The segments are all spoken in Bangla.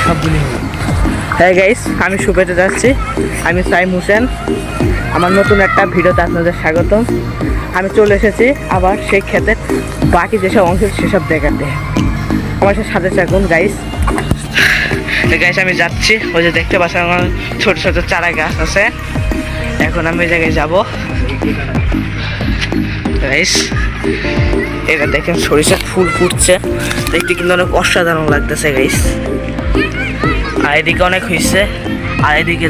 সবগুলি হলো। হ্যাঁ গাইস, আমি সুপেতে যাচ্ছি। আমি সাইম হোসেন। আমার নতুন একটা ভিডিওতে আপনাদের স্বাগতম। আমি চলে এসেছি আবার সেই ক্ষেতের বাকি যেসব অংশ সেসব দেখাতে। আমার সাথে থাকুন গাইস। গাইস আমি যাচ্ছি, ওই যে দেখতে পাচ্ছেন আমার ছোট ছোট চারা গাছ আছে। এখন আমি ওই জায়গায় যাবো গাইস। এটা দেখেন সরিষার ফুল ফুটছে, দেখতে কিন্তু অনেক অসাধারণ লাগতেছে গাইস। আর এদিকে অনেক হয়েছে, আর এদিকে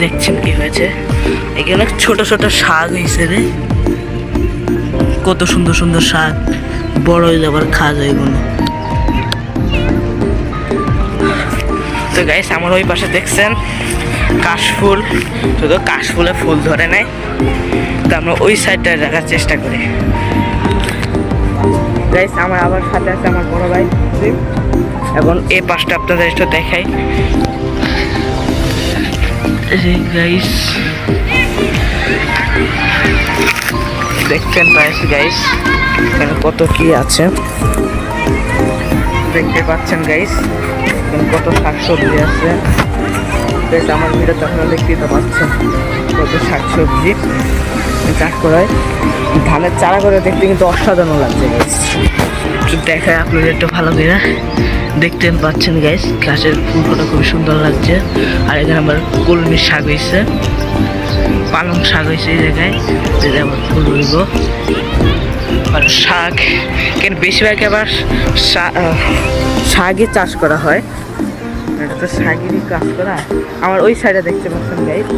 দেখছেন কি হয়েছে। এখানে ছোট ছোট শাক হয়েছে রে, কত সুন্দর সুন্দর শাক, বড় হয়ে যাবার খাওয়া যায় এগুলো। তো গাইস আমার ওই পাশে দেখছেন কাশফুল, শুধু কাশফুলে ফুল ধরে নাই, তো আমরা ওই সাইডটা রাখার চেষ্টা করি গাইস। আমার আবার সাথে আছে আমার বড় ভাই। এখন এই পাশটা আপনাদের একটু দেখাই গাইস। দেখতেন পাচ্ছি গাইস এখানে কত কি আছে, দেখতে পাচ্ছেন গাইস এখানে কত শাকসবজি আছে। বেশ আমার ভিডিওতে আপনারা দেখতেই তো পাচ্ছেন কত শাকসবজি চাষ করা হয়। ধানের চারা করে দেখতে কিন্তু অসাধারণ লাগছে গাইস। একটু দেখায় আপনাদের একটু ভালো করে, দেখতেন পাচ্ছেন গাইস গাছের ফুলগুলো খুবই সুন্দর লাগছে। আর এখানে আমার কলমির শাক হয়েছে, পালং শাক হয়েছে এই জায়গায়, আবার ফুল হইব। আর শাক কেন বেশিরভাগ আবার শাকই চাষ করা হয়, এটা তো শাকেরই কাজ করা। আমার ওই সাইডে দেখতে পাচ্ছেন গাইস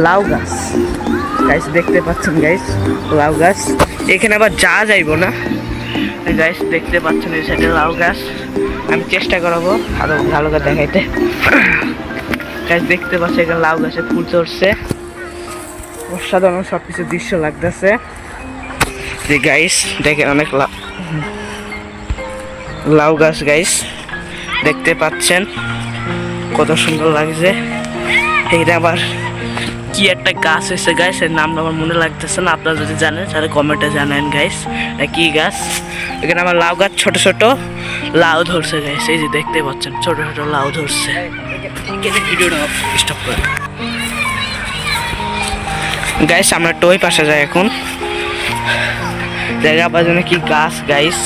লাউ গাছ, গাইস দেখতে পাচ্ছেন গাইস লাউ গাছ। এখানে আবার যা যাইব না গাইস, দেখতে পাচ্ছেন এই সাইডে লাউ গাছ। আমি চেষ্টা করবো আরো ভালো করে দেখাইতে। গাইস দেখতে পাচ্ছি এখানে লাউ গাছে ফুল চড়ছে, অসাধারণ সবকিছু দৃশ্য লাগতেছে যে গাইস। দেখেন অনেক লাউ গাছ গাইস, দেখতে পাচ্ছেন কত সুন্দর লাগছে। এটা আবার কি একটা গাছ হয়েছে গাইস, এর নামটা আমার মনে লাগতেছে না। আপনারা যদি জানেন তাহলে কমেন্টে জানেন গাইস কি গাছ। এখানে আমার লাউ গাছ ছোট ছোট লাউ ধরছে গাইস, এই যে দেখতে পাচ্ছেন ছোট ছোট লাউ ধরছে। ভিডিওটা স্টপ করে গাইস, আমরা একটু ওই পাশে যাই এখন। জায়গা বাজনে কি গাছ গাইস,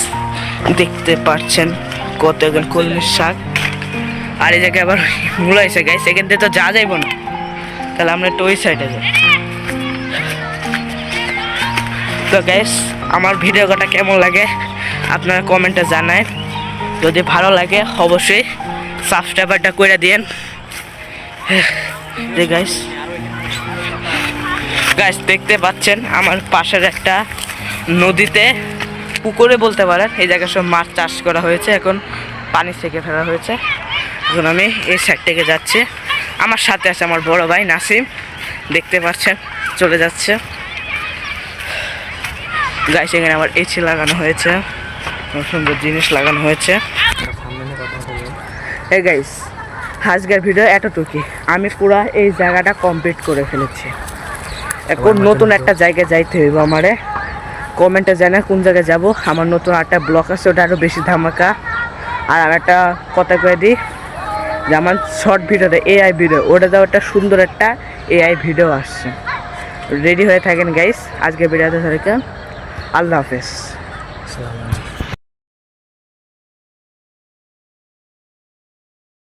দেখতে পাচ্ছেন কত এখন কলমির শাক। আর এই জায়গায় আবার মূলা হয়েছে গাইস, এখান থেকে তো যা যাইব না, তাহলে আমরা একটু ওই সাইডে যাই। তো গাইস আমার ভিডিওটা কেমন লাগে আপনারা কমেন্টে জানায়। যদি ভালো লাগে অবশ্যই সাবস্ক্রাইবারটা করে দিন গাইস। গাইস দেখতে পাচ্ছেন আমার পাশের একটা নদীতে, পুকুরে বলতে পারেন, এই জায়গায় সব মাছ চাষ করা হয়েছে, এখন পানি থেকে ফেলা হয়েছে। এখন আমি এই সাইড থেকে যাচ্ছি, আমার সাথে আছে আমার বড় ভাই নাসিম, দেখতে পাচ্ছেন চলে যাচ্ছে গাইস। এখানে আমার এসি লাগানো হয়েছে, সুন্দর জিনিস লাগানো হয়েছে। এই গাইস আজকের ভিডিও এতটুকুই, আমি পুরা এই জায়গাটা কমপ্লিট করে ফেলেছি। এখন নতুন একটা জায়গায় যাইতে হইব আমারে, কমেন্টে জানাই কোন জায়গায় যাব। আমার নতুন একটা ব্লগ আছে, ওটা আরও বেশি ধামাকা। আর আমি একটা কথা কয়ে দিই যে আমার শর্ট ভিডিওতে এআই ভিডিও, ওটা দেওয়া একটা সুন্দর একটা এআই ভিডিও আসছে, রেডি হয়ে থাকেন গাইস। আজকে ভিডিওতে থাকেন, আল্লাহ হাফেজ।